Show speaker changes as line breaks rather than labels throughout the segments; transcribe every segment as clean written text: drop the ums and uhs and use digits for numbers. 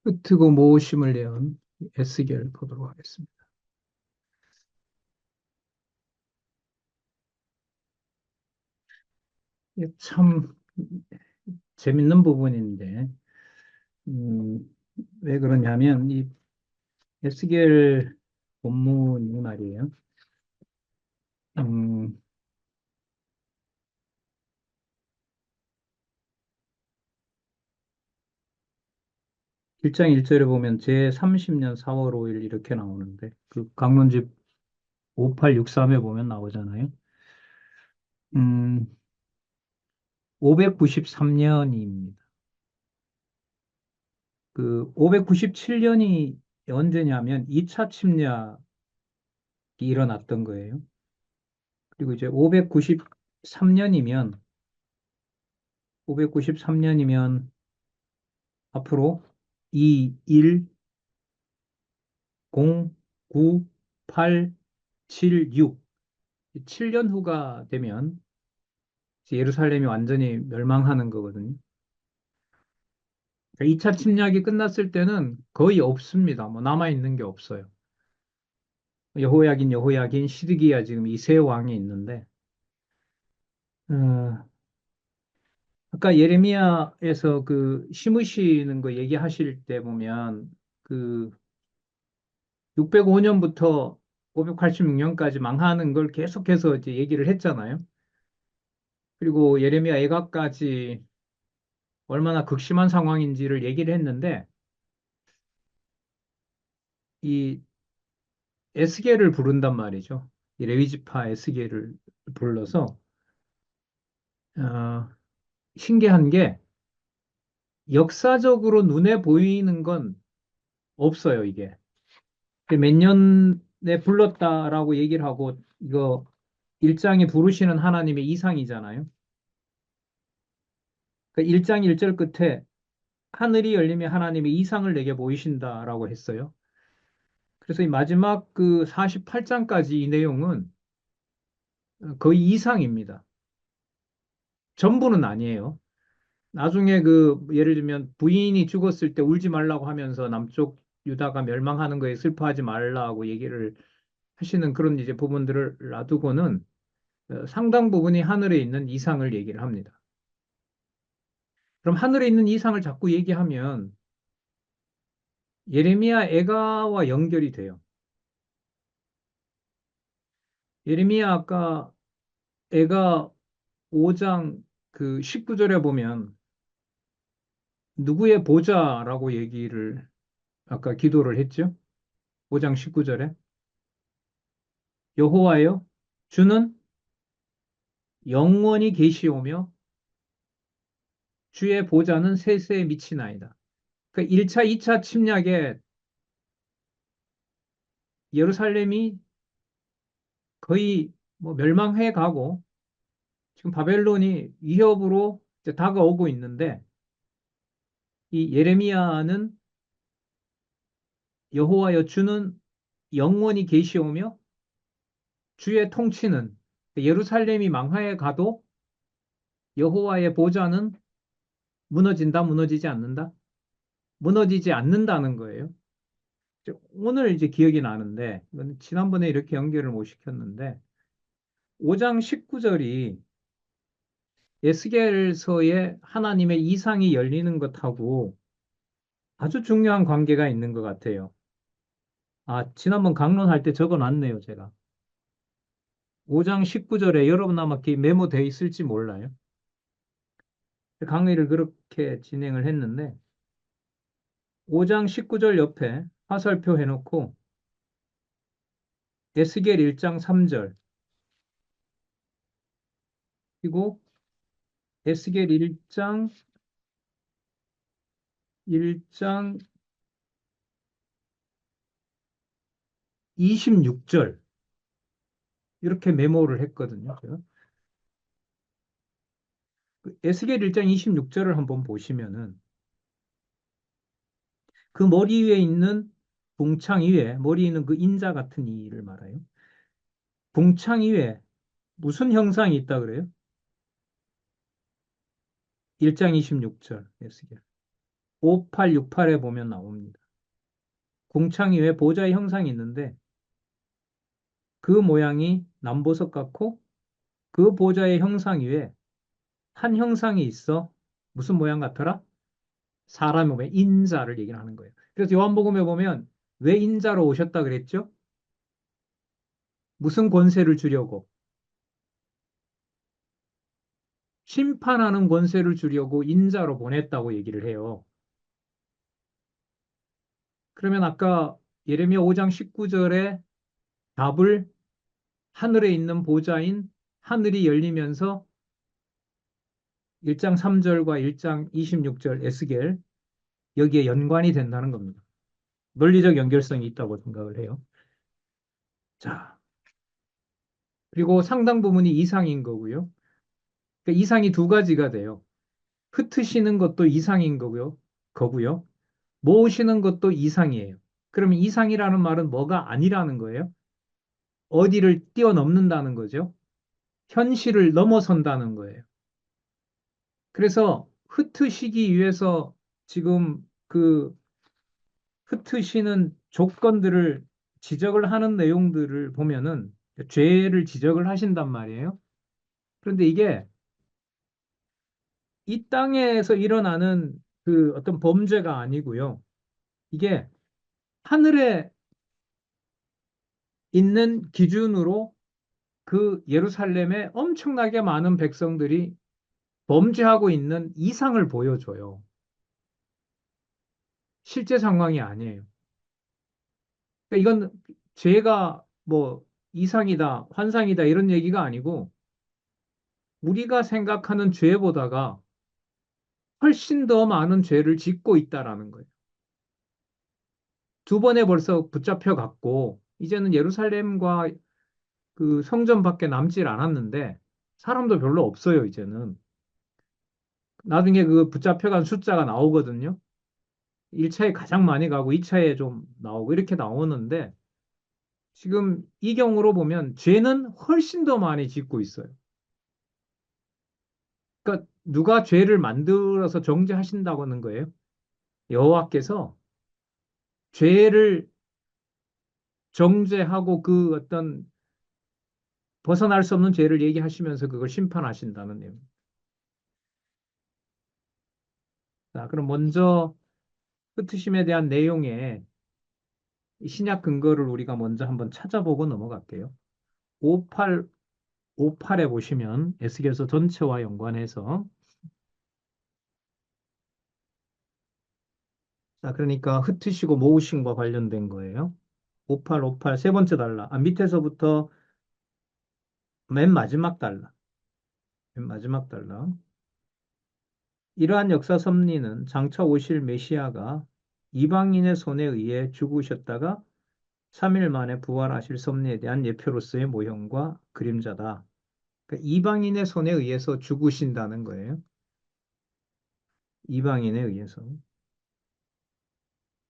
흩트고 모호심을 내은 에스겔 보도록 하겠습니다. 이게 참 재밌는 부분인데, 음, 왜 그러냐면, 이 에스겔 본문이 말이에요. 음, 1장 1절에 보면 제 30년 4월 5일 이렇게 나오는데, 그 강론집 5863에 보면 나오잖아요. 음, 593년입니다. 그 597년이 언제냐면 2차 침략이 일어났던 거예요. 그리고 이제 593년이면 앞으로 2, 1, 0, 9, 8, 7, 6, 7년 후가 되면 이제 예루살렘이 완전히 멸망하는 거거든요. 그러니까 2차 침략이 끝났을 때는 거의 없습니다. 뭐 남아있는 게 없어요. 여호야긴, 시드기야 지금 이 세 왕이 있는데, 어, 아까 예레미야에서 그 심으시는 거 얘기하실 때 보면 그 605년부터 586년까지 망하는 걸 계속해서 이제 얘기를 했잖아요. 그리고 예레미야 애가까지 얼마나 극심한 상황인지를 얘기를 했는데 이 에스겔을 부른단 말이죠. 이 레위지파 에스겔을 불러서 어, 신기한 게 역사적으로 눈에 보이는 건 없어요, 이게. 몇 년에 불렀다라고 얘기를 하고 이거 일장에 부르시는 하나님의 이상이잖아요. 그 1장 1절 끝에 하늘이 열리면 하나님의 이상을 내게 보이신다라고 했어요. 그래서 이 마지막 그 48장까지 이 내용은 거의 이상입니다. 전부는 아니에요. 나중에 그 예를 들면 부인이 죽었을 때 울지 말라고 하면서 남쪽 유다가 멸망하는 거에 슬퍼하지 말라고 얘기를 하시는 그런 이제 부분들을 놔두고는 상당 부분이 하늘에 있는 이상을 얘기를 합니다. 그럼 하늘에 있는 이상을 자꾸 얘기하면 예레미야 애가와 연결이 돼요. 예레미야 아까 애가 5장 그 19절에 보면 누구의 보좌라고 얘기를 아까 기도를 했죠? 5장 19절에 여호와여 주는 영원히 계시오며 주의 보좌는 세세에 미치나이다. 그 1차, 2차 침략에 예루살렘이 거의 뭐 멸망해 가고 지금 바벨론이 위협으로 이제 다가오고 있는데 이 예레미야는 여호와여 주는 영원히 계시오며 주의 통치는 예루살렘이 망하에 가도 여호와의 보좌는 무너진다, 무너지지 않는다, 무너지지 않는다는 거예요. 오늘 이제 기억이 나는데 이건 지난번에 이렇게 연결을 못 시켰는데 5장 19절이 에스겔서의 하나님의 이상이 열리는 것하고 아주 중요한 관계가 있는 것 같아요. 아, 지난번 강론할 때 적어 놨네요, 제가. 5장 19절에 여러분 아마 메모되어 있을지 몰라요. 강의를 그렇게 진행을 했는데 5장 19절 옆에 화살표 해놓고 에스겔 1장 3절 그리고 에스겔 1장 26절 이렇게 메모를 했거든요. 제가. 그 에스겔 1장 26절을 한번 보시면은 그 머리 위에 있는 궁창 위에 머리 있는 그 인자 같은 이를 말해요. 궁창 위에 무슨 형상이 있다 그래요? 1장 26절 에스겔. 5868에 보면 나옵니다. 궁창 위에 보좌의 형상이 있는데 그 모양이 남보석 같고 그 보좌의 형상 위에 한 형상이 있어 무슨 모양 같더라? 사람의 몸에 인자를 얘기를 하는 거예요. 그래서 요한복음에 보면 왜 인자로 오셨다 그랬죠? 무슨 권세를 주려고? 심판하는 권세를 주려고 인자로 보냈다고 얘기를 해요. 그러면 아까 예레미야 5장 19절에 답을 하늘에 있는 보좌인 하늘이 열리면서 1장 3절과 1장 26절 에스겔 여기에 연관이 된다는 겁니다. 논리적 연결성이 있다고 생각을 해요. 자, 그리고 상당 부분이 이상인 거고요. 그러니까 이상이 두 가지가 돼요. 흩으시는 것도 이상인 거고요. 모으시는 것도 이상이에요. 그러면 이상이라는 말은 뭐가 아니라는 거예요? 어디를 뛰어넘는다는 거죠. 현실을 넘어선다는 거예요. 그래서 흩으시기 위해서 지금 그 흩으시는 조건들을 지적을 하는 내용들을 보면은 죄를 지적을 하신단 말이에요. 그런데 이게 이 땅에서 일어나는 그 어떤 범죄가 아니고요. 이게 하늘에 있는 기준으로 그 예루살렘에 엄청나게 많은 백성들이 범죄하고 있는 이상을 보여줘요. 실제 상황이 아니에요. 그러니까 이건 죄가 뭐 이상이다, 환상이다 이런 얘기가 아니고 우리가 생각하는 죄보다가 훨씬 더 많은 죄를 짓고 있다라는 거예요. 두 번에 벌써 붙잡혀 갔고 이제는 예루살렘과 그 성전밖에 남질 않았는데 사람도 별로 없어요, 이제는. 나중에 그 붙잡혀간 숫자가 나오거든요. 1차에 가장 많이 가고 2차에 좀 나오고 이렇게 나오는데 지금 이 경우로 보면 죄는 훨씬 더 많이 짓고 있어요. 그러니까 누가 죄를 만들어서 정죄하신다고 하는 거예요? 여호와께서 죄를 정죄하고 그 어떤 벗어날 수 없는 죄를 얘기하시면서 그걸 심판하신다는 내용. 자, 그럼 먼저 흩으심에 대한 내용에 신약 근거를 우리가 먼저 한번 찾아보고 넘어갈게요. 58에 보시면 에스겔서 전체와 연관해서 자, 그러니까 흩으시고 모으심과 관련된 거예요. 58 세 번째 달라. 밑에서부터 맨 마지막 달라. 맨 마지막 달라. 이러한 역사 섭리는 장차 오실 메시아가 이방인의 손에 의해 죽으셨다가 3일 만에 부활하실 섭리에 대한 예표로서의 모형과 그림자다. 그러니까 이방인의 손에 의해서 죽으신다는 거예요. 이방인에 의해서.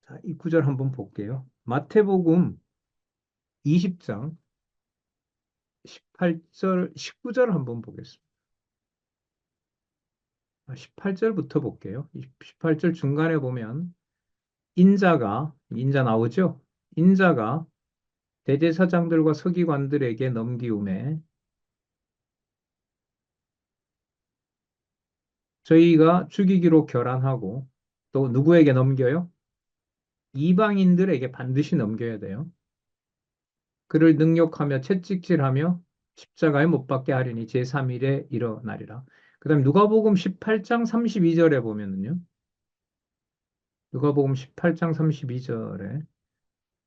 자, 이 구절 한번 볼게요. 마태복음 20장 18절, 19절 한번 보겠습니다. 18절부터 볼게요. 18절 중간에 보면 인자 나오죠? 인자가 대제사장들과 서기관들에게 넘기움에 저희가 죽이기로 결안하고 또 누구에게 넘겨요? 이방인들에게 반드시 넘겨야 돼요. 그를 능욕하며 채찍질하며 십자가에 못 박게 하리니 제3일에 일어나리라. 그 다음에 누가복음 18장 32절에 보면은요. 누가복음 18장 32절에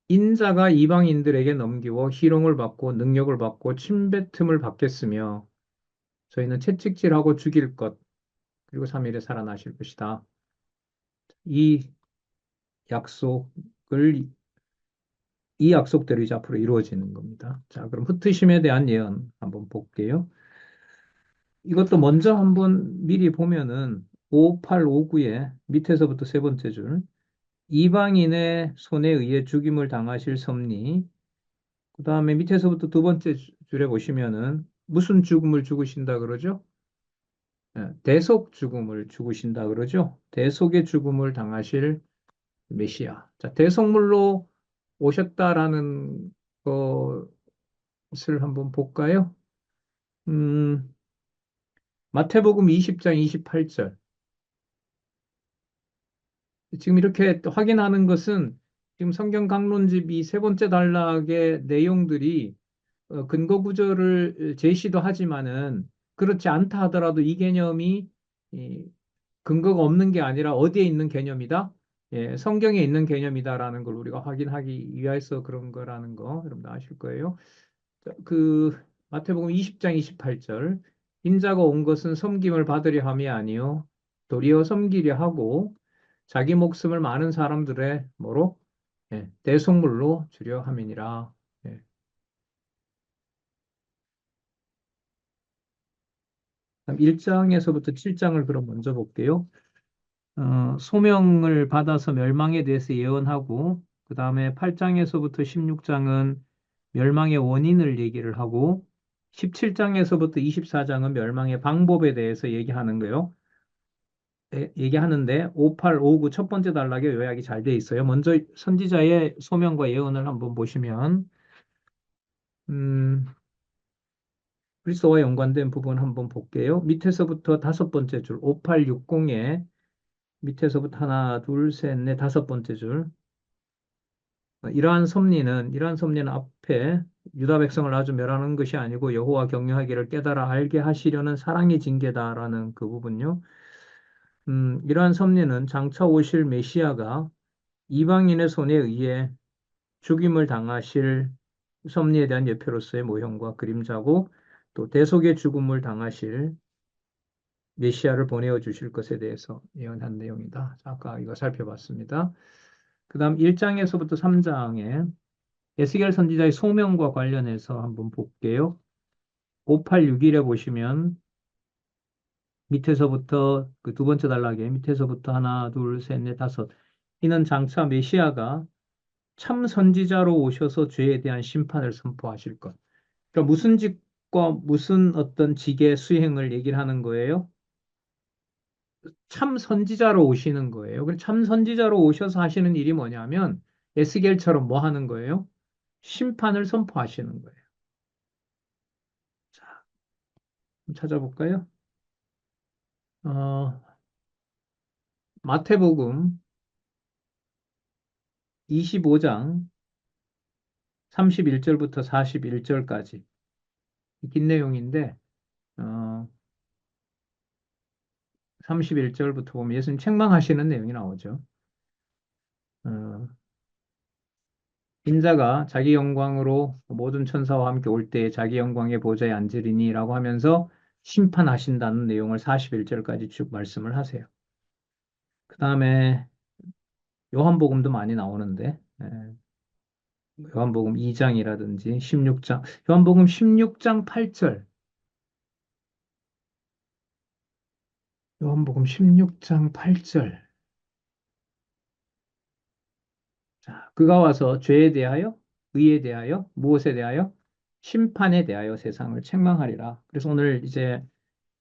인자가 이방인들에게 넘기고 희롱을 받고 능력을 받고 침뱉음을 받겠으며 저희는 채찍질하고 죽일 것 그리고 3일에 살아나실 것이다. 이 약속을 이 약속대로 이제 앞으로 이루어지는 겁니다. 자, 그럼 흩으심에 대한 예언 한번 볼게요. 이것도 먼저 한번 미리 보면은 5859에 밑에서부터 세 번째 줄 이방인의 손에 의해 죽임을 당하실 섭리 그 다음에 밑에서부터 두 번째 줄에 보시면은 무슨 죽음을 죽으신다 그러죠? 대속 죽음을 죽으신다 그러죠. 대속의 죽음을 당하실 메시아. 자, 대속물로 오셨다라는 것을 한번 볼까요? 음, 마태복음 20장 28절. 지금 이렇게 확인하는 것은 지금 성경 강론집 이 세 번째 단락의 내용들이 근거 구조를 제시도 하지만은 그렇지 않다 하더라도 이 개념이 이 근거가 없는 게 아니라 어디에 있는 개념이다? 예, 성경에 있는 개념이다라는 걸 우리가 확인하기 위해서 그런 거라는 거 여러분 아실 거예요. 자, 마태복음 20장 28절 인자가 온 것은 섬김을 받으려 함이 아니요 도리어 섬기려 하고 자기 목숨을 많은 사람들의 뭐로 예, 대속물로 주려 함이니라. 예. 그럼 1장에서부터 7장을 그럼 먼저 볼게요. 소명을 받아서 멸망에 대해서 예언하고, 그 다음에 8장에서부터 16장은 멸망의 원인을 얘기를 하고, 17장에서부터 24장은 멸망의 방법에 대해서 얘기하는 거예요. 얘기하는데, 58, 59 첫 번째 단락에 요약이 잘 돼 있어요. 먼저 선지자의 소명과 예언을 한번 보시면, 음, 그리스도와 연관된 부분 한번 볼게요. 밑에서부터 다섯 번째 줄, 5860에 밑에서부터 하나, 둘, 셋, 넷, 다섯 번째 줄. 이러한 섭리는 앞에 유다 백성을 아주 멸하는 것이 아니고 여호와 경외하기를 깨달아 알게 하시려는 사랑의 징계다라는 그 부분요. 이러한 섭리는 장차 오실 메시아가 이방인의 손에 의해 죽임을 당하실 섭리에 대한 예표로서의 모형과 그림자고 또 대속의 죽음을 당하실 메시아를 보내어 주실 것에 대해서 예언한 내용이다. 자, 아까 이거 살펴봤습니다. 그 다음 1장에서부터 3장에 에스겔 선지자의 소명과 관련해서 한번 볼게요. 5861에 보시면 밑에서부터 그 두 번째 단락에 밑에서부터 하나, 둘, 셋, 넷, 다섯. 이는 장차 메시아가 참 선지자로 오셔서 죄에 대한 심판을 선포하실 것. 그러니까 무슨 직과 무슨 어떤 직의 수행을 얘기를 하는 거예요? 참 선지자로 오시는 거예요. 그럼 참 선지자로 오셔서 하시는 일이 뭐냐면 에스겔처럼 뭐 하는 거예요? 심판을 선포하시는 거예요. 자, 한번 찾아볼까요? 어, 마태복음 25장 31절부터 41절까지 긴 내용인데 31절부터 보면 예수님 책망하시는 내용이 나오죠. 어, 인자가 자기 영광으로 모든 천사와 함께 올 때에 자기 영광의 보좌에 앉으리니라고 하면서 심판하신다는 내용을 41절까지 쭉 말씀을 하세요. 그 다음에 요한복음도 많이 나오는데 요한복음 2장이라든지 16장 요한복음 16장 8절 요한복음 16장 8절 자, 그가 와서 죄에 대하여 의에 대하여 무엇에 대하여 심판에 대하여 세상을 책망하리라. 그래서 오늘 이제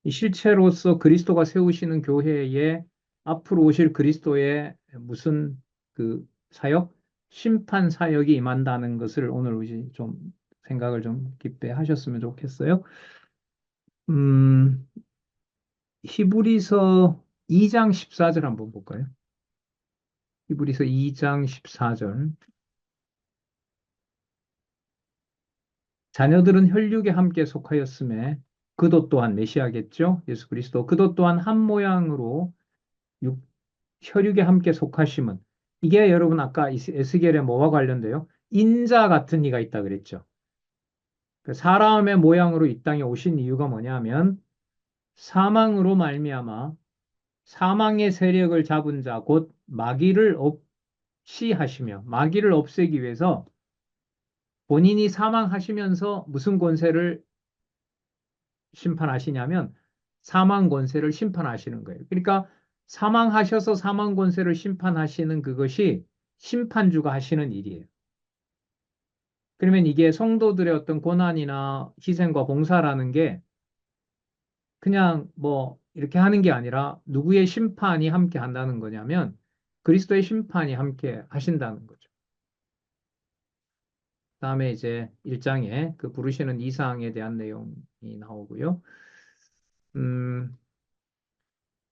이 실체로서 그리스도가 세우시는 교회에 앞으로 오실 그리스도의 무슨 그 사역, 심판 사역이 임한다는 것을 오늘 이제 좀 생각을 좀 깊게 하셨으면 좋겠어요. 음, 히브리서 2장 14절 한번 볼까요? 히브리서 2장 14절. 자녀들은 혈육에 함께 속하였음에 그도 또한 메시아겠죠? 예수 그리스도. 그도 또한 한 모양으로 혈육에 함께 속하심은 이게 여러분 아까 에스겔의 뭐와 관련돼요? 인자 같은 이가 있다 그랬죠. 그 사람의 모양으로 이 땅에 오신 이유가 뭐냐면 사망으로 말미암아 사망의 세력을 잡은 자 곧 마귀를 없이 하시며 마귀를 없애기 위해서 본인이 사망하시면서 무슨 권세를 심판하시냐면 사망 권세를 심판하시는 거예요. 그러니까 사망하셔서 사망 권세를 심판하시는 그것이 심판주가 하시는 일이에요. 그러면 이게 성도들의 어떤 고난이나 희생과 봉사라는 게 그냥 뭐 이렇게 하는 게 아니라 누구의 심판이 함께 한다는 거냐면 그리스도의 심판이 함께 하신다는 거죠. 다음에 이제 1장에 그 부르시는 이상에 대한 내용이 나오고요. 음,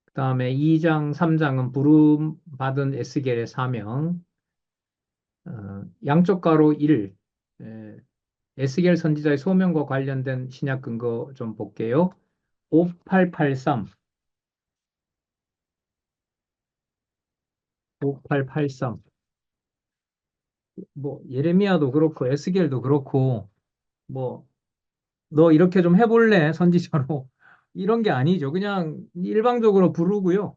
그다음에 2장, 3장은 부름 받은 에스겔의 사명, 양쪽 가로 1, 에스겔 선지자의 소명과 관련된 신약 근거 좀 볼게요. 5883, 5883. 뭐 예레미야도 그렇고 에스겔도 그렇고 뭐 너 이렇게 좀 해볼래 선지자로 이런 게 아니죠. 그냥 일방적으로 부르고요.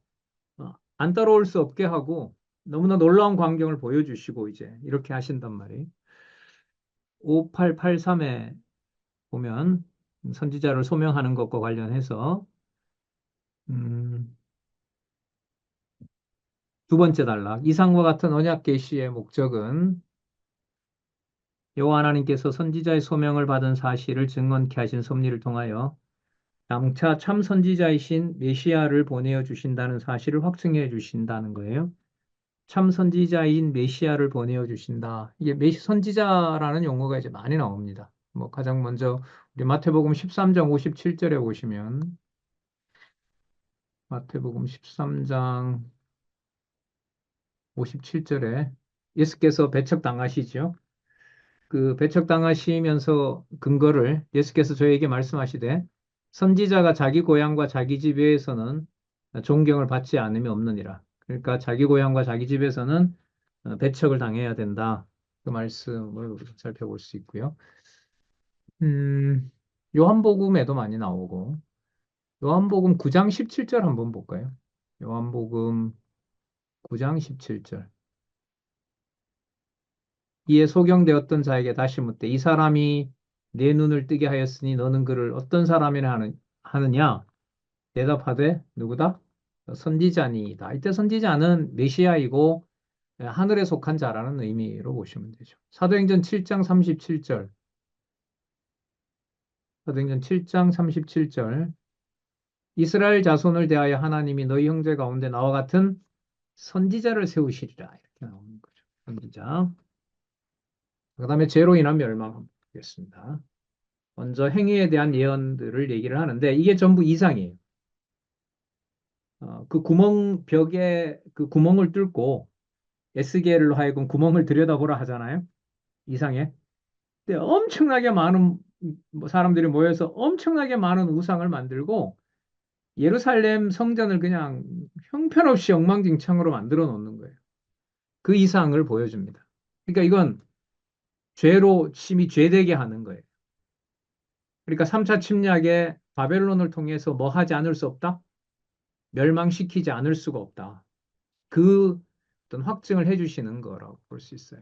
안 따라올 수 없게 하고 너무나 놀라운 광경을 보여주시고 이제 이렇게 하신단 말이에요. 5883에 보면 선지자를 소명하는 것과 관련해서 음, 두 번째 단락 이상과 같은 언약 계시의 목적은 여호와 하나님께서 선지자의 소명을 받은 사실을 증언케 하신 섭리를 통하여 장차 참 선지자이신 메시아를 보내어 주신다는 사실을 확증해 주신다는 거예요. 참 선지자인 메시아를 보내어 주신다. 이게 선지자라는 용어가 이제 많이 나옵니다. 뭐 가장 먼저 우리 마태복음 13장 57절에 보시면 마태복음 13장 57절에 예수께서 배척당하시죠. 그 배척당하시면서 근거를 예수께서 저에게 말씀하시되 선지자가 자기 고향과 자기 집에서는 존경을 받지 않음이 없느니라. 그러니까 자기 고향과 자기 집에서는 배척을 당해야 된다. 그 말씀을 살펴볼 수 있고요. 음, 요한복음에도 많이 나오고 요한복음 9장 17절 한번 볼까요? 요한복음 9장 17절. 이에 소경되었던 자에게 다시 묻되 이 사람이 내 눈을 뜨게 하였으니 너는 그를 어떤 사람이라 하느냐? 대답하되 누구다? 선지자니이다. 이때 선지자는 메시아이고 하늘에 속한 자라는 의미로 보시면 되죠. 사도행전 7장 37절. 사도행전 7장 37절. 이스라엘 자손을 대하여 하나님이 너희 형제 가운데 나와 같은 선지자를 세우시리라. 이렇게 나오는 거죠. 선지자. 그다음에 죄로 인한 멸망하겠습니다. 먼저 행위에 대한 예언들을 얘기를 하는데 이게 전부 이상이에요. 그 벽에 그 구멍을 뚫고 에스겔로 하여금 구멍을 들여다보라 하잖아요. 이상해. 근데 엄청나게 많은 사람들이 모여서 엄청나게 많은 우상을 만들고 예루살렘 성전을 그냥 형편없이 엉망진창으로 만들어 놓는 거예요. 그 이상을 보여줍니다. 그러니까 이건 죄로 심히 죄되게 하는 거예요. 그러니까 3차 침략에 바벨론을 통해서 뭐 하지 않을 수 없다? 멸망시키지 않을 수가 없다. 그 어떤 확증을 해주시는 거라고 볼 수 있어요.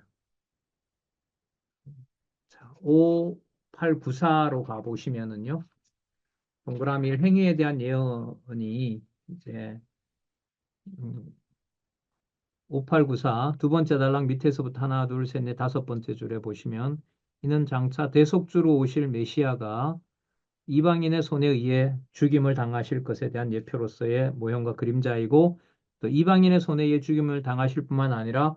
자, 5894로 가보시면은요, 동그라미 행위에 대한 예언이 이제 5894 두 번째 달랑 밑에서부터 하나, 둘, 셋, 넷, 다섯 번째 줄에 보시면 이는 장차 대속주로 오실 메시아가 이방인의 손에 의해 죽임을 당하실 것에 대한 예표로서의 모형과 그림자이고 또 이방인의 손에 의해 죽임을 당하실 뿐만 아니라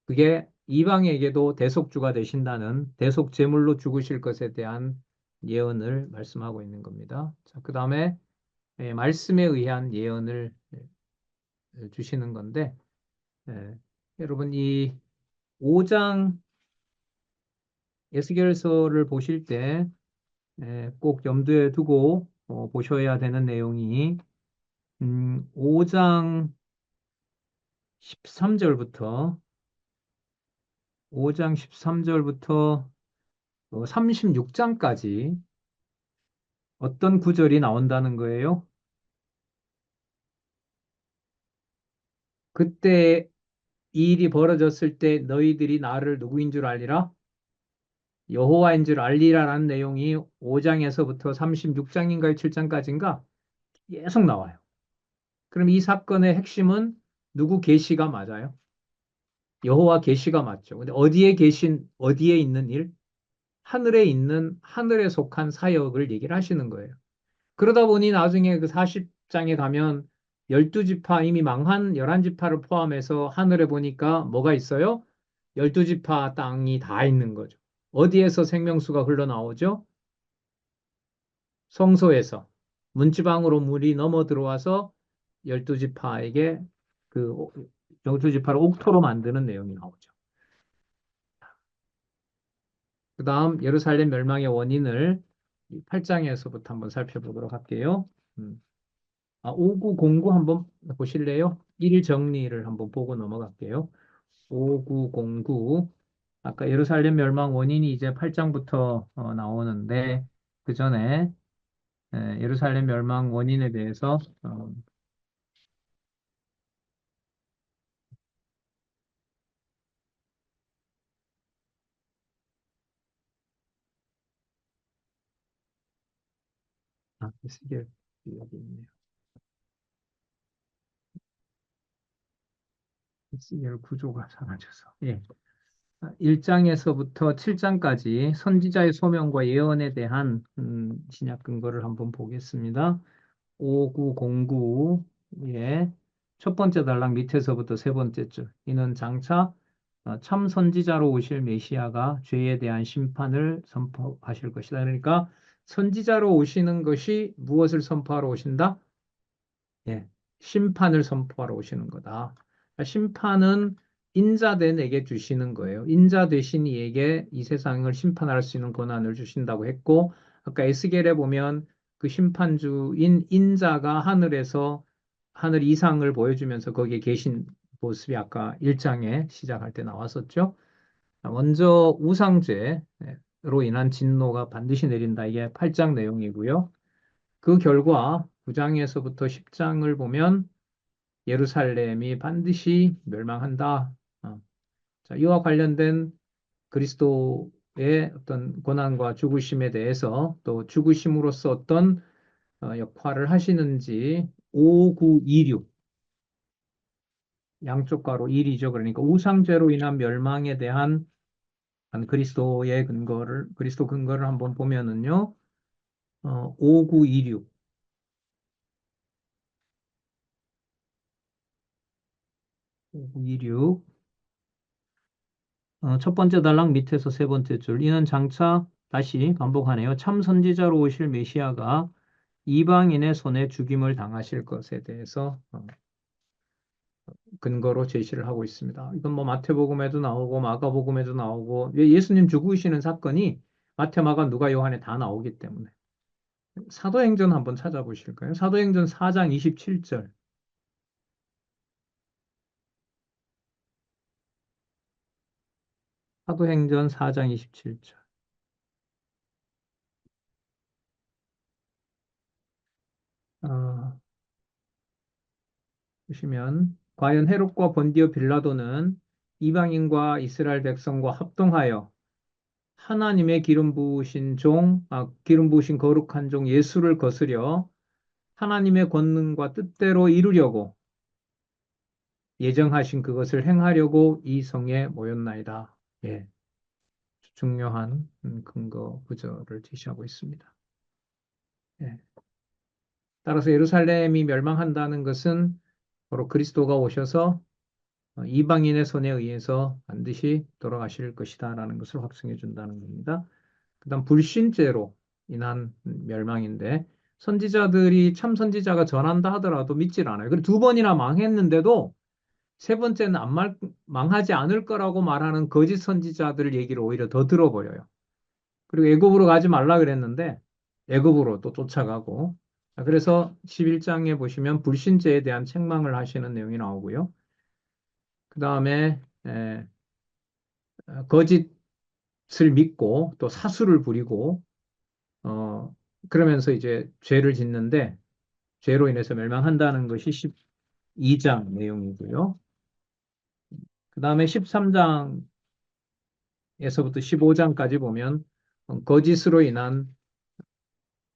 그게 이방에게도 대속주가 되신다는 대속 제물로 죽으실 것에 대한 예언을 말씀하고 있는 겁니다. 자, 그 다음에 말씀에 의한 예언을 주시는 건데 여러분 이 5장 에스겔서를 보실 때 꼭 염두에 두고 보셔야 되는 내용이 5장 13절부터 5장 13절부터 36장까지 어떤 구절이 나온다는 거예요? 그때 이 일이 벌어졌을 때 너희들이 나를 누구인 줄 알리라? 여호와인 줄 알리라라는 내용이 5장에서부터 36장인가요? 7장까지인가? 계속 나와요. 그럼 이 사건의 핵심은 누구 계시가 맞아요? 여호와 계시가 맞죠. 근데 어디에 계신 어디에 있는 일? 하늘에 있는 하늘에 속한 사역을 얘기를 하시는 거예요. 그러다 보니 나중에 그 10장에 가면 12지파 이미 망한 11지파를 포함해서 하늘에 보니까 뭐가 있어요? 12지파 땅이 다 있는 거죠. 어디에서 생명수가 흘러나오죠? 성소에서. 문지방으로 물이 넘어 들어와서 12지파에게 그 12지파를 옥토로 만드는 내용이 나오죠. 그 다음 예루살렘 멸망의 원인을 8장에서부터 한번 살펴보도록 할게요. 음. 5909 한번 보실래요? 일 정리를 한번 보고 넘어갈게요. 5909. 아까 예루살렘 멸망 원인이 이제 8장부터 나오는데 그 전에 예루살렘 멸망 원인에 대해서 에스겔 여기 있네요. 에스겔 구조가 사라져서. 예. 1장에서부터 7장까지 선지자의 소명과 예언에 대한 신약 근거를 한번 보겠습니다. 5909의 첫 번째 단락 밑에서부터 세 번째 줄. 이는 장차 참 선지자로 오실 메시아가 죄에 대한 심판을 선포하실 것이다. 그러니까 선지자로 오시는 것이 무엇을 선포하러 오신다? 예, 심판을 선포하러 오시는 거다. 그러니까 심판은 인자된 에게 주시는 거예요. 인자 되신 이에게 이 세상을 심판할 수 있는 권한을 주신다고 했고, 아까 에스겔에 보면 그 심판주인 인자가 하늘에서 하늘 이상을 보여주면서 거기에 계신 모습이 아까 1장에 시작할 때 나왔었죠. 먼저 우상죄로 인한 진노가 반드시 내린다. 이게 8장 내용이고요. 그 결과 9장에서부터 10장을 보면 예루살렘이 반드시 멸망한다. 자, 이와 관련된 그리스도의 어떤 고난과 죽으심에 대해서 또 죽으심으로써 어떤 역할을 하시는지 5926 양쪽 가로 1이죠. 그러니까 우상죄로 인한 멸망에 대한 그리스도의 근거를 그리스도 근거를 한번 보면은요. 5926 5926 첫 번째 단락 밑에서 세 번째 줄. 이는 장차 다시 반복하네요. 참 선지자로 오실 메시아가 이방인의 손에 죽임을 당하실 것에 대해서 근거로 제시를 하고 있습니다. 이건 뭐 마태복음에도 나오고 마가복음에도 나오고 예수님 죽으시는 사건이 마태, 마가, 누가, 요한에 다 나오기 때문에 사도행전 한번 찾아보실까요? 사도행전 4장 27절. 사도행전 4장 27절. 보시면 과연 헤롯과 본디오 빌라도는 이방인과 이스라엘 백성과 합동하여 하나님의 기름 부으신 거룩한 종 예수를 거스려 하나님의 권능과 뜻대로 이루려고 예정하신 그것을 행하려고 이 성에 모였나이다. 예, 중요한 근거 구절을 제시하고 있습니다. 예. 따라서 예루살렘이 멸망한다는 것은 바로 그리스도가 오셔서 이방인의 손에 의해서 반드시 돌아가실 것이다라는 것을 확증해 준다는 겁니다. 그다음 불신죄로 인한 멸망인데 선지자들이 참 선지자가 전한다 하더라도 믿질 않아요. 그리고 두 번이나 망했는데도 세 번째는 망하지 않을 거라고 말하는 거짓 선지자들 얘기를 오히려 더 들어버려요. 그리고 애굽으로 가지 말라 그랬는데 애굽으로 또 쫓아가고 그래서 11장에 보시면 불신죄에 대한 책망을 하시는 내용이 나오고요. 그 다음에 거짓을 믿고 또 사수를 부리고 그러면서 이제 죄를 짓는데 죄로 인해서 멸망한다는 것이 12장 내용이고요. 그 다음에 13장에서부터 15장까지 보면 거짓으로 인한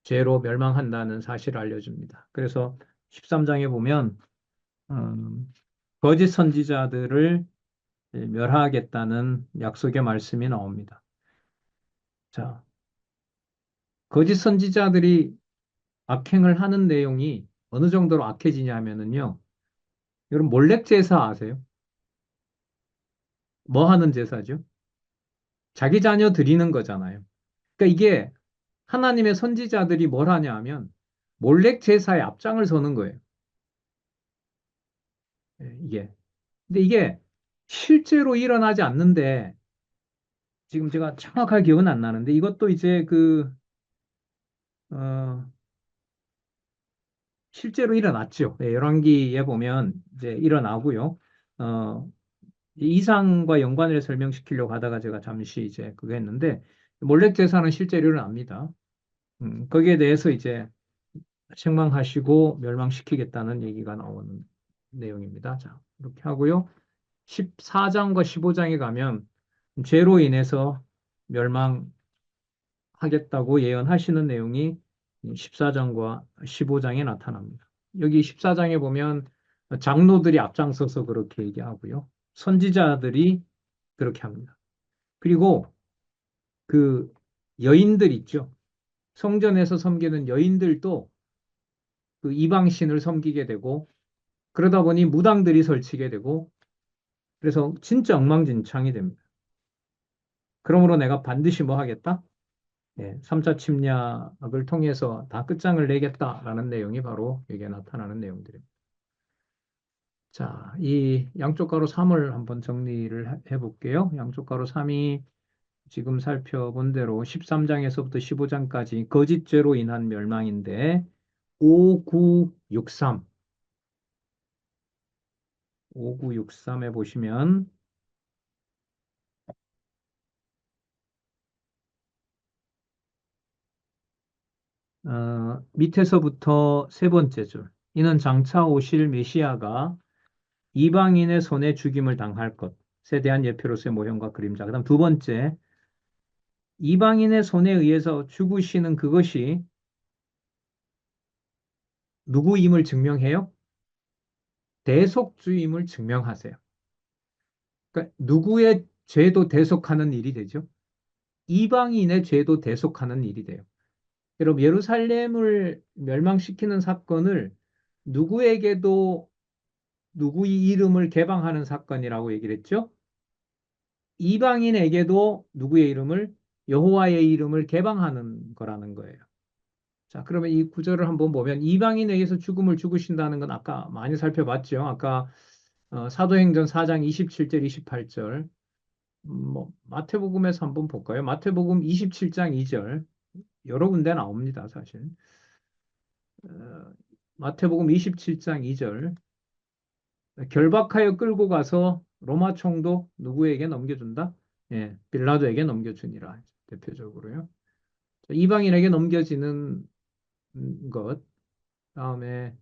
죄로 멸망한다는 사실을 알려줍니다. 그래서 13장에 보면 음, 거짓 선지자들을 멸하겠다는 약속의 말씀이 나옵니다. 자, 거짓 선지자들이 악행을 하는 내용이 어느 정도로 악해지냐 하면은요. 여러분 몰렉 제사 아세요? 뭐 하는 제사죠? 자기 자녀 드리는 거잖아요. 그러니까 이게 하나님의 선지자들이 뭘 하냐 하면 몰렉 제사에 앞장을 서는 거예요. 예, 이게. 근데 이게 실제로 일어나지 않는데 지금 제가 정확하게 기억은 안 나는데 이것도 이제 어, 실제로 일어났죠. 예, 열왕기에 보면 이제 일어나고요. 어, 이상과 연관을 설명시키려고 하다가 제가 잠시 이제 그거 했는데 몰렉 제사는 실제로 일어납니다. 거기에 대해서 이제 책망하시고 멸망시키겠다는 얘기가 나오는 내용입니다. 자, 이렇게 하고요. 14장과 15장에 가면 죄로 인해서 멸망하겠다고 예언하시는 내용이 14장과 15장에 나타납니다. 여기 14장에 보면 장로들이 앞장서서 그렇게 얘기하고요. 선지자들이 그렇게 합니다. 그리고 그 여인들 있죠. 성전에서 섬기는 여인들도 그 이방신을 섬기게 되고 그러다 보니 무당들이 설치게 되고 그래서 진짜 엉망진창이 됩니다. 그러므로 내가 반드시 뭐 하겠다? 예, 3차 침략을 통해서 다 끝장을 내겠다라는 내용이 바로 여기에 나타나는 내용들입니다. 자, 이 양쪽 가로 3을 한번 정리를 해볼게요. 양쪽 가로 3이 지금 살펴본 대로 13장에서부터 15장까지 거짓죄로 인한 멸망인데 5963, 5963에 보시면 밑에서부터 세 번째 줄. 이는 장차 오실 메시아가 이방인의 손에 죽임을 당할 것에 대한 예표로서의 모형과 그림자. 그다음 두 번째, 이방인의 손에 의해서 죽으시는 그것이 누구임을 증명해요? 대속주임을 증명하세요. 그러니까 누구의 죄도 대속하는 일이 되죠. 이방인의 죄도 대속하는 일이 돼요. 여러분, 예루살렘을 멸망시키는 사건을 누구에게도 누구의 이름을 개방하는 사건이라고 얘기를 했죠. 이방인에게도 누구의 이름을 여호와의 이름을 개방하는 거라는 거예요. 자, 그러면 이 구절을 한번 보면 이방인에게서 죽음을 죽으신다는 건 아까 많이 살펴봤죠. 아까 사도행전 4장 27절, 28절. 뭐 마태복음에서 한번 볼까요? 마태복음 27장 2절. 여러 군데 나옵니다, 사실. 어, 마태복음 27장 2절. 결박하여 끌고 가서 로마 총독 누구에게 넘겨준다? 예, 빌라도에게 넘겨주니라. 대표적으로요. 이방인에게 넘겨지는 것. 다음에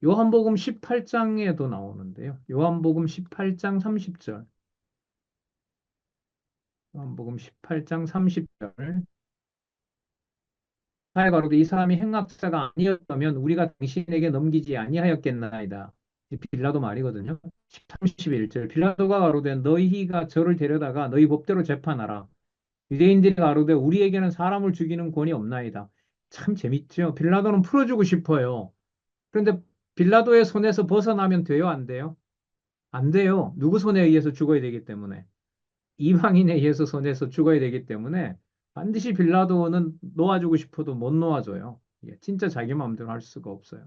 요한복음 18장에도 나오는데요. 요한복음 18장 30절. 요한복음 18장 30절. 하에 가로되 이 사람이 행악자가 아니었다면 우리가 당신에게 넘기지 아니하였겠나이다. 이 빌라도 말이거든요. 31절. 빌라도가 가로되 너희가 저를 데려다가 너희 법대로 재판하라. 유대인들이 가로되 우리에게는 사람을 죽이는 권이 없나이다. 참 재밌죠. 빌라도는 풀어주고 싶어요. 그런데 빌라도의 손에서 벗어나면 돼요, 안 돼요? 안 돼요. 누구 손에 의해서 죽어야 되기 때문에. 이방인에 의해서 손에서 죽어야 되기 때문에 반드시 빌라도는 놓아주고 싶어도 못 놓아줘요. 이게 진짜 자기 마음대로 할 수가 없어요.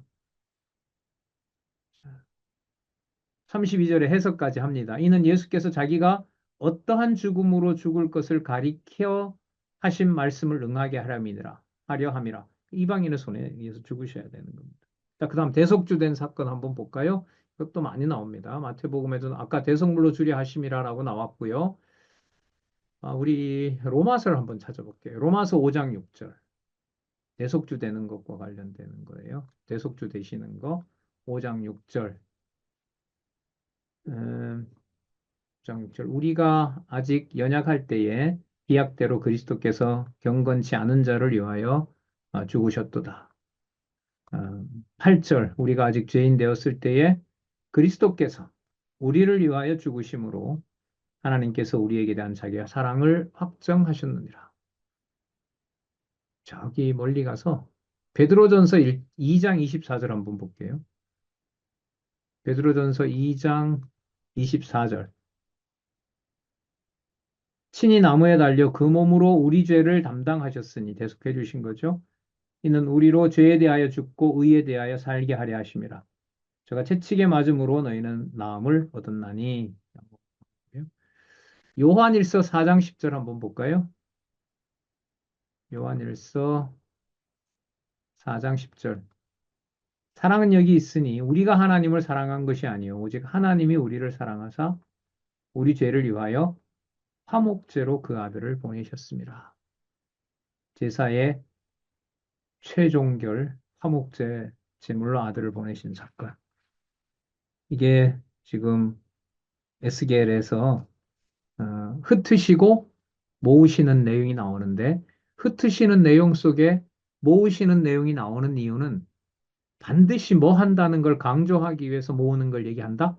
32절에 해석까지 합니다. 이는 예수께서 자기가 어떠한 죽음으로 죽을 것을 가리켜 하신 말씀을 응하게 하려 함이라. 이방인의 손에 의해서 죽으셔야 되는 겁니다. 자, 그다음 대속주된 사건 한번 볼까요? 이것도 많이 나옵니다. 마태복음에도 아까 대속물로 주려 하심이라라고 나왔고요. 우리 로마서를 한번 찾아볼게요. 로마서 5장 6절. 대속주 되는 것과 관련되는 거예요. 대속주 되시는 거. 5장 6절. 음, 5장 6절. 우리가 아직 연약할 때에 기약대로 그리스도께서 경건치 않은 자를 위하여 죽으셨도다. 8절. 우리가 아직 죄인 되었을 때에 그리스도께서 우리를 위하여 죽으심으로 하나님께서 우리에게 대한 자기의 사랑을 확정하셨느니라. 저기 멀리 가서 베드로전서 2장 24절 한번 볼게요. 베드로전서 2장 24절. 친히 나무에 달려 그 몸으로 우리 죄를 담당하셨으니 대속해 주신 거죠. 이는 우리로 죄에 대하여 죽고 의에 대하여 살게 하려 하심이라. 제가 채찍에 맞음으로 너희는 나음을 얻었나니. 요한일서 4장 10절 한번 볼까요? 요한일서 4장 10절. 사랑은 여기 있으니 우리가 하나님을 사랑한 것이 아니요 오직 하나님이 우리를 사랑하사 우리 죄를 위하여 화목제로 그 아들을 보내셨습니다. 제사의 최종결 화목제 제물로 아들을 보내신 사건. 이게 지금 에스겔에서 흩으시고 모으시는 내용이 나오는데 흩으시는 내용 속에 모으시는 내용이 나오는 이유는 반드시 뭐 한다는 걸 강조하기 위해서 모으는 걸 얘기한다?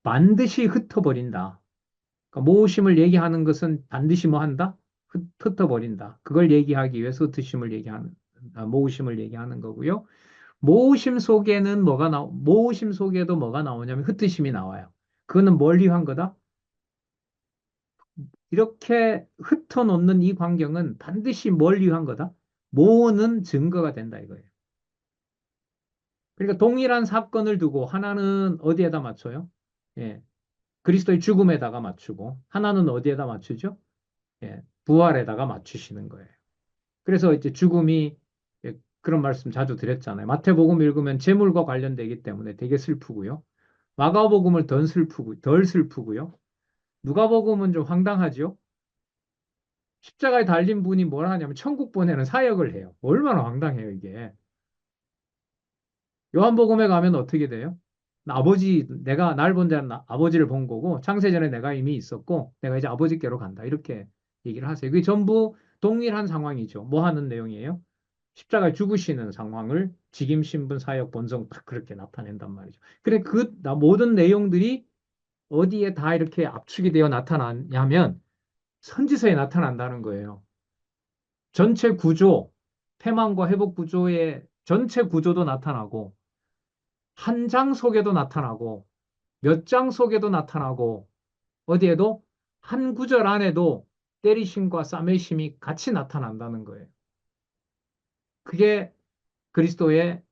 반드시 흩어버린다. 그러니까 모으심을 얘기하는 것은 반드시 뭐 한다? 흩어버린다. 그걸 얘기하기 위해서 흩으심을 얘기하는, 모으심을 얘기하는 거고요. 모으심 속에도 뭐가 나오냐면 흩으심이 나와요. 그거는 뭘 위한 거다? 이렇게 흩어놓는 이 광경은 반드시 뭘 위한 거다? 모으는 증거가 된다 이거예요. 그러니까 동일한 사건을 두고 하나는 어디에다 맞춰요? 예, 그리스도의 죽음에다가 맞추고 하나는 어디에다 맞추죠? 예, 부활에다가 맞추시는 거예요. 그래서 이제 죽음이 예, 그런 말씀 자주 드렸잖아요. 마태복음 읽으면 재물과 관련되기 때문에 되게 슬프고요. 마가복음을 덜 슬프고요. 누가복음은 좀 황당하죠. 십자가에 달린 분이 뭘 하냐면 천국 보내는 사역을 해요. 얼마나 황당해요, 이게. 요한복음에 가면 어떻게 돼요? 내가 날 본 자는 아버지를 본 거고, 창세전에 내가 이미 있었고, 내가 이제 아버지께로 간다. 이렇게 얘기를 하세요. 그게 전부 동일한 상황이죠. 뭐 하는 내용이에요? 십자가에 죽으시는 상황을 직임, 신분, 사역, 본성 딱 그렇게 나타낸단 말이죠. 그래, 모든 내용들이 어디에 다 이렇게 압축이 되어 나타나냐면 선지서에 나타난다는 거예요. 전체 구조, 패망과 회복 구조의 전체 구조도 나타나고, 한 장 속에도 나타나고, 몇 장 속에도 나타나고, 어디에도 한 구절 안에도 때리심과 싸매심이 같이 나타난다는 거예요. 그게 그리스도에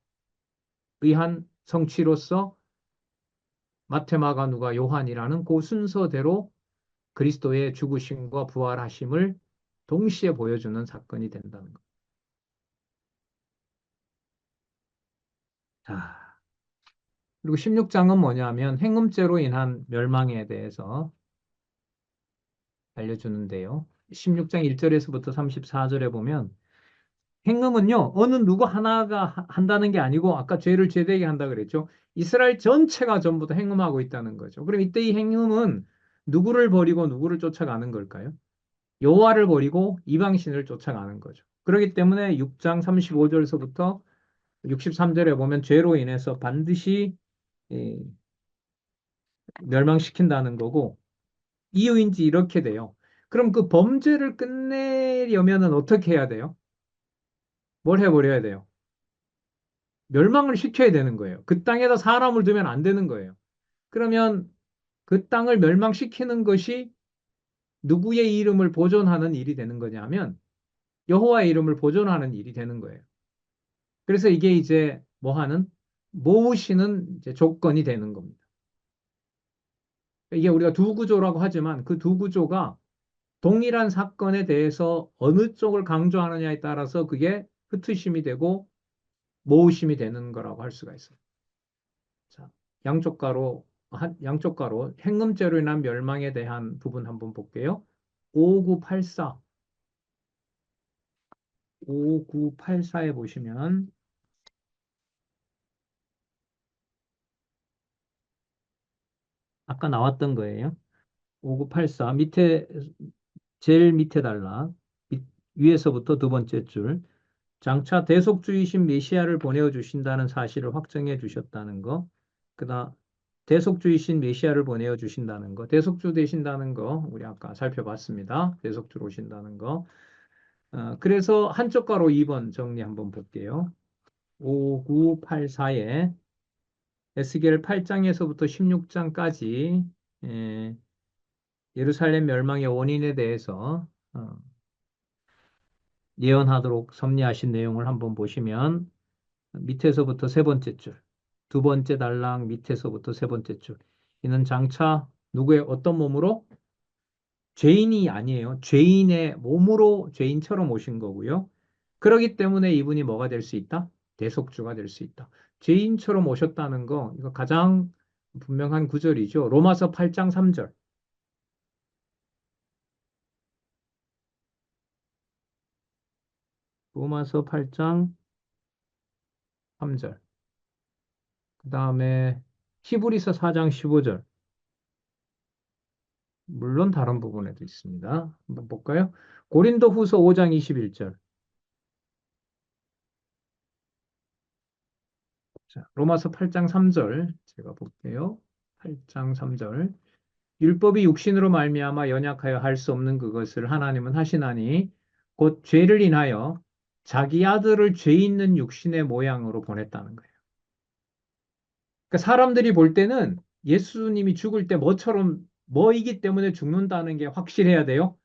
의한 성취로서 마태, 마가, 누가, 요한이라는 그 순서대로 그리스도의 죽으심과 부활하심을 동시에 보여주는 사건이 된다는 것. 자, 그리고 16장은 뭐냐면 행음죄로 인한 멸망에 대해서 알려주는데요. 16장 1절에서부터 34절에 보면 행음은요, 어느 누구 하나가 한다는 게 아니고 아까 죄를 죄되게 한다 그랬죠. 이스라엘 전체가 전부 다 행음하고 있다는 거죠. 그럼 이때 이 행음은 누구를 버리고 누구를 쫓아가는 걸까요? 여호와를 버리고 이방신을 쫓아가는 거죠. 그렇기 때문에 6장 35절에서부터 63절에 보면 죄로 인해서 반드시 이, 멸망시킨다는 거고 이유인지 이렇게 돼요. 그럼 그 범죄를 끝내려면은 어떻게 해야 돼요? 뭘 해버려야 돼요? 멸망을 시켜야 되는 거예요. 그 땅에다 사람을 두면 안 되는 거예요. 그러면 그 땅을 멸망시키는 것이 누구의 이름을 보존하는 일이 되는 거냐면 여호와의 이름을 보존하는 일이 되는 거예요. 그래서 이게 이제 뭐 하는 모으시는 이제 조건이 되는 겁니다. 이게 우리가 두 구조라고 하지만 그 두 구조가 동일한 사건에 대해서 어느 쪽을 강조하느냐에 따라서 그게 흩으심이 되고 모으심이 되는 거라고 할 수가 있어요. 자, 양쪽 가로 행음죄로 인한 멸망에 대한 부분 한번 볼게요. 5984, 5984에 보시면 아까 나왔던 거예요. 5984 제일 밑에 달라. 위에서부터 두 번째 줄. 장차 대속주이신 메시아를 보내어 주신다는 사실을 확정해 주셨다는 거. 그다음 대속주이신 메시아를 보내어 주신다는 거. 대속주 되신다는 거 우리 아까 살펴봤습니다. 대속주로 오신다는 거. 그래서 한쪽 가로 2번 정리 한번 볼게요. 5984에 에스겔 8장에서부터 16장까지 예루살렘 멸망의 원인에 대해서 예언하도록 섭리하신 내용을 한번 보시면 밑에서부터 세 번째 줄, 두 번째 달랑 밑에서부터 세 번째 줄. 이는 장차 누구의 어떤 몸으로? 죄인이 아니에요. 죄인의 몸으로 죄인처럼 오신 거고요. 그러기 때문에 이분이 뭐가 될 수 있다? 대속주가 될 수 있다. 죄인처럼 오셨다는 거, 이거 가장 분명한 구절이죠. 로마서 8장 3절. 로마서 8장 3절. 그 다음에 히브리서 4장 15절. 물론 다른 부분에도 있습니다. 한번 볼까요? 고린도 후서 5장 21절. 자, 로마서 8장 3절. 제가 볼게요. 8장 3절. 율법이 육신으로 말미암아 연약하여 할 수 없는 그것을 하나님은 하시나니 곧 죄를 인하여 자기 아들을 죄 있는 육신의 모양으로 보냈다는 거예요. 그러니까 사람들이 볼 때는 예수님이 죽을 때 뭐처럼 뭐이기 때문에 죽는다는 게 확실해야 돼요.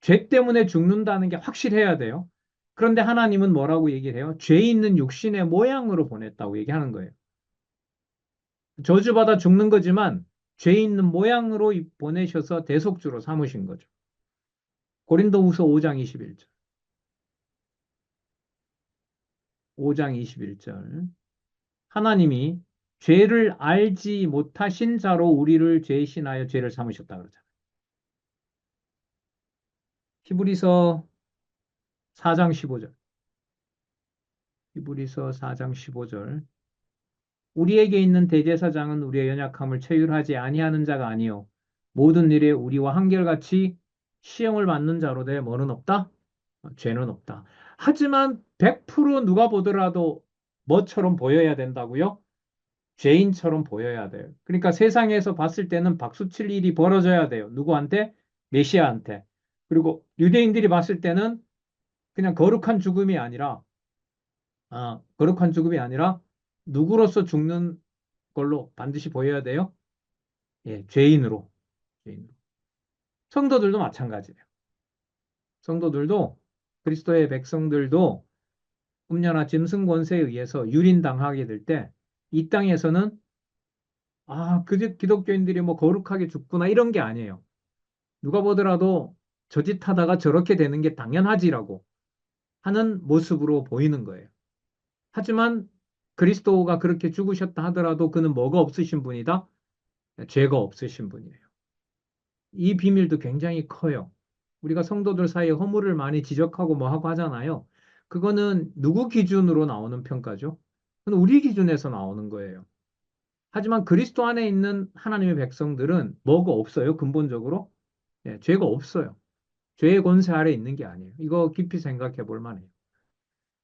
죄 때문에 죽는다는 게 확실해야 돼요. 그런데 하나님은 뭐라고 얘기를 해요? 죄 있는 육신의 모양으로 보냈다고 얘기하는 거예요. 저주받아 죽는 거지만 죄 있는 모양으로 보내셔서 대속주로 삼으신 거죠. 고린도후서 5장 21절. 5장 21절. 하나님이 죄를 알지 못하신 자로 우리를 죄신하여 죄를 삼으셨다 그러잖아요. 히브리서 4장 15절. 히브리서 4장 15절. 우리에게 있는 대제사장은 우리의 연약함을 체휼하지 아니하는 자가 아니요 모든 일에 우리와 한결같이 시험을 받는 자로 돼 뭐는 없다? 죄는 없다. 하지만 100% 누가 보더라도 뭐처럼 보여야 된다고요? 죄인처럼 보여야 돼요. 그러니까 세상에서 봤을 때는 박수칠 일이 벌어져야 돼요. 누구한테? 메시아한테. 그리고 유대인들이 봤을 때는 그냥 거룩한 죽음이 아니라 누구로서 죽는 걸로 반드시 보여야 돼요. 예, 죄인으로. 죄인으로. 성도들도 마찬가지예요. 성도들도 그리스도의 백성들도 음녀나 짐승 권세에 의해서 유린당하게 될 때 이 땅에서는 기독교인들이 뭐 거룩하게 죽구나 이런 게 아니에요. 누가 보더라도 저 짓 하다가 저렇게 되는 게 당연하지라고 하는 모습으로 보이는 거예요. 하지만 그리스도가 그렇게 죽으셨다 하더라도 그는 뭐가 없으신 분이다? 죄가 없으신 분이에요. 이 비밀도 굉장히 커요. 우리가 성도들 사이에 허물을 많이 지적하고 뭐 하고 하잖아요. 그거는 누구 기준으로 나오는 평가죠? 그건 우리 기준에서 나오는 거예요. 하지만 그리스도 안에 있는 하나님의 백성들은 뭐가 없어요, 근본적으로? 예, 죄가 없어요. 죄의 권세 아래 있는 게 아니에요. 이거 깊이 생각해 볼 만해요.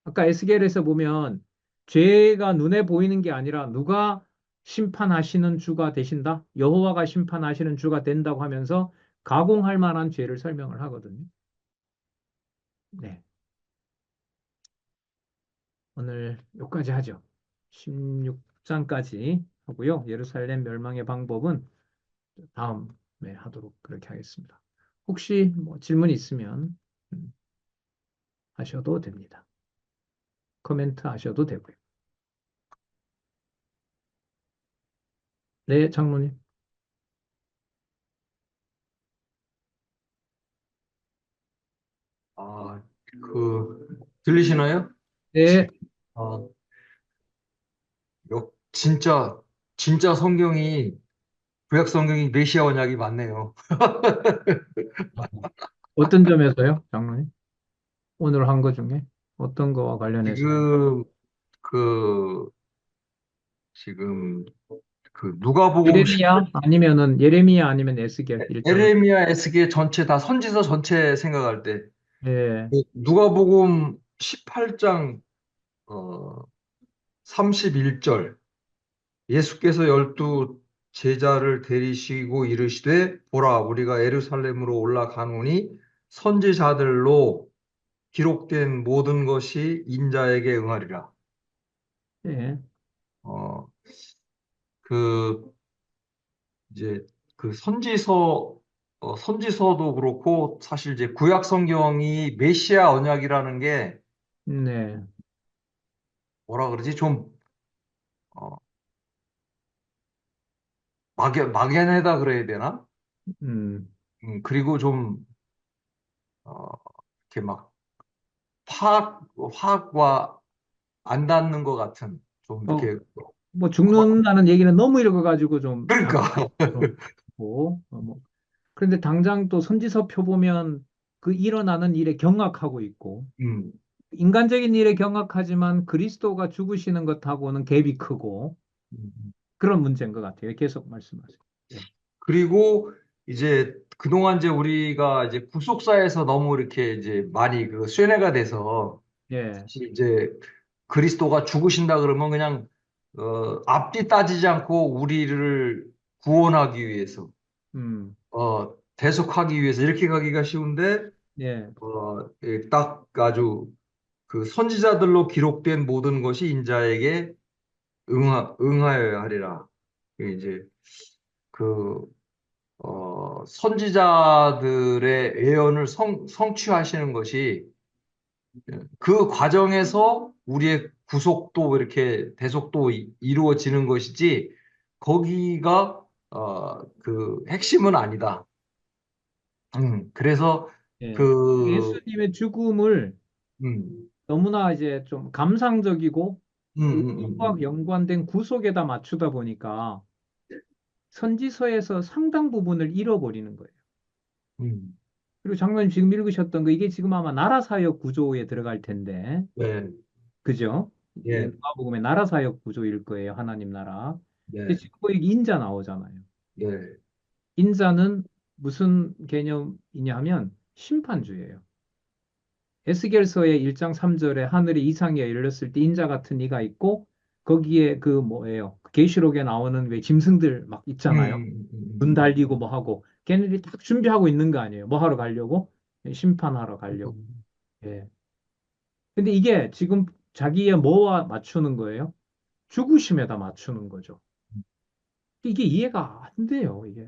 아까 에스겔에서 보면 죄가 눈에 보이는 게 아니라 누가 심판하시는 주가 되신다? 여호와가 심판하시는 주가 된다고 하면서 가공할 만한 죄를 설명을 하거든요. 네. 오늘 여기까지 하죠. 16장까지 하고요. 예루살렘 멸망의 방법은 다음에 하도록 그렇게 하겠습니다. 혹시 뭐 질문 있으면 하셔도 됩니다. 코멘트 하셔도 되고요. 네, 장로님.
아, 들리시나요?
네,
아, 진짜 구약 성경이 메시아 언약이 맞네요.
어떤 점에서요, 장로님? 오늘 한 거 중에 어떤 거와 관련해서?
지금, 그, 지금, 누가복음
예레미야 아니면 에스겔 일단.
에레미야 에스겔 전체 다 선지서 전체 생각할 때,
예,
누가복음 18장, 어, 31절, 예수께서 열두 제자를 데리시고 이르시되 보라 우리가 예루살렘으로 올라가노니 선지자들로 기록된 모든 것이 인자에게 응하리라.
예,
어, 그 이제 그 선지서도 그렇고 사실 이제 구약 성경이 메시아 언약이라는 게
네,
뭐라 그러지? 좀 어, 막연하다 그래야 되나?
음,
그리고 좀 이렇게 막 화학과 안 닿는 것 같은 좀
어,
이렇게
뭐 죽는다는 얘기는 너무 읽어가지고 좀
그러니까
당황스럽고, 뭐. 그런데 당장 또 선지서 표 보면 그 일어나는 일에 경악하고 있고,
음,
인간적인 일에 경악하지만 그리스도가 죽으시는 것하고는 갭이 크고,
음.
그런 문제인 것 같아요. 계속 말씀하세요. 예,
그리고 이제 그동안 이제 우리가 이제 구속사에서 너무 이렇게 이제 많이 그 쇠뇌가 돼서
예,
사실 이제 그리스도가 죽으신다 그러면 그냥 앞뒤 따지지 않고 우리를 구원하기 위해서 대속하기 위해서 이렇게 가기가 쉬운데
예,
딱 아주 그 선지자들로 기록된 모든 것이 인자에게 응하여야 하리라. 이제 그 선지자들의 예언을 성취하시는 것이 그 과정에서 우리의 구속도 이렇게 대속도 이루어지는 것이지 거기가 그 핵심은 아니다. 그래서
예.
그
예수님의 죽음을
음,
너무나 이제 좀 감상적이고
음, 음,
의료와
음,
연관된 구속에다 맞추다 보니까 선지서에서 상당 부분을 잃어버리는 거예요.
음,
그리고 장로님 지금 읽으셨던 거 이게 지금 아마 나라사역 구조에 들어갈 텐데,
네,
그죠? 이게
예,
누가복음의 나라사역 구조일 거예요. 하나님 나라. 근데
네,
지금 거기 인자 나오잖아요.
네,
인자는 무슨 개념이냐 하면 심판주예요. 에스겔서의 1장 3절에 하늘에 이상이 열렸을 때 인자 같은 이가 있고 거기에 그 뭐예요? 계시록에 나오는 왜 짐승들 막 있잖아요. 눈 달리고 뭐 하고 걔네들이 딱 준비하고 있는 거 아니에요. 뭐 하러 가려고? 심판하러 가려고. 예. 근데 이게 지금 자기의 뭐와 맞추는 거예요? 죽으심에다 맞추는 거죠. 이게 이해가 안 돼요, 이게.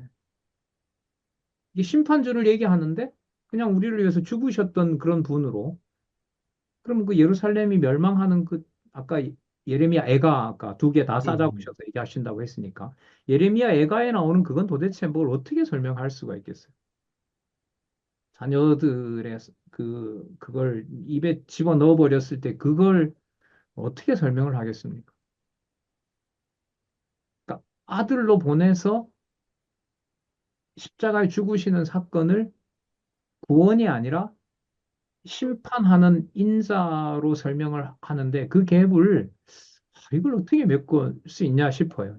이게 심판주를 얘기하는데 그냥 우리를 위해서 죽으셨던 그런 분으로 그럼 그 예루살렘이 멸망하는 그 아까 예레미야 애가 아까 두 개 다
음,
싸잡으셔서 얘기하신다고 했으니까 예레미야 애가에 나오는 그건 도대체 뭘 어떻게 설명할 수가 있겠어요? 자녀들의 그걸 입에 집어 넣어 버렸을 때 그걸 어떻게 설명을 하겠습니까? 그러니까 아들로 보내서 십자가에 죽으시는 사건을 구원이 아니라 심판하는 인자로 설명을 하는데 그 갭을 이걸 어떻게 메꿀 수 있냐 싶어요.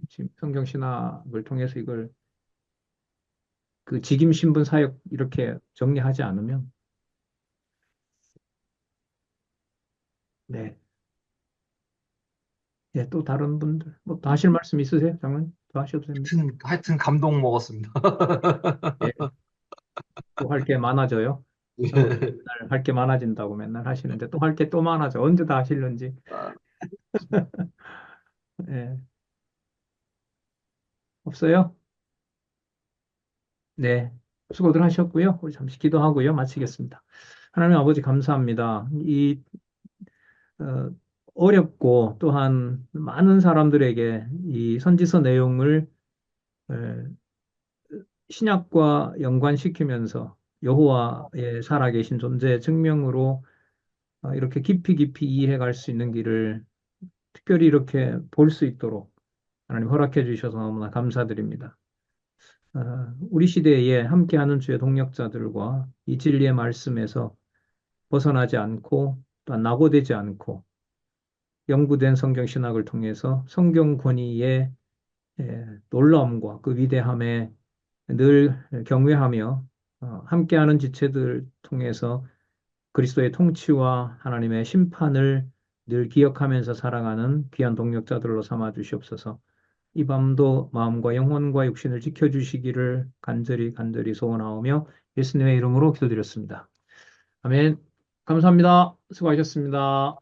지금 성경 신학을 통해서 이걸 그 직임 신분 사역 이렇게 정리하지 않으면 네. 예, 또 다른 분들 뭐 더 하실 말씀 있으세요? 장로님? 더 하셔도 됩니다.
하여튼 감동 먹었습니다.
예, 또 할 게 많아져요. 장로님
예.
맨날 할 게 많아진다고 맨날 하시는데 또 할 게 또 많아져. 언제 다 하실는지.
아,
예, 없어요? 네. 수고들 하셨고요. 우리 잠시 기도하고요. 마치겠습니다. 하나님 아버지 감사합니다. 이 어, 어렵고 또한 많은 사람들에게 이 선지서 내용을 에, 신약과 연관시키면서 여호와의 살아계신 존재의 증명으로 이렇게 깊이 깊이 이해해 갈 수 있는 길을 특별히 이렇게 볼 수 있도록 하나님 허락해 주셔서 너무나 감사드립니다. 우리 시대에 함께하는 주의 동역자들과 이 진리의 말씀에서 벗어나지 않고 또 낙오되지 않고 연구된 성경 신학을 통해서 성경 권위의 놀라움과 그 위대함에 늘 경외하며 함께하는 지체들 통해서 그리스도의 통치와 하나님의 심판을 늘 기억하면서 살아가는 귀한 동역자들로 삼아 주시옵소서. 이 밤도 마음과 영혼과 육신을 지켜주시기를 간절히 간절히 소원하오며 예수님의 이름으로 기도드렸습니다. 아멘. 감사합니다. 수고하셨습니다.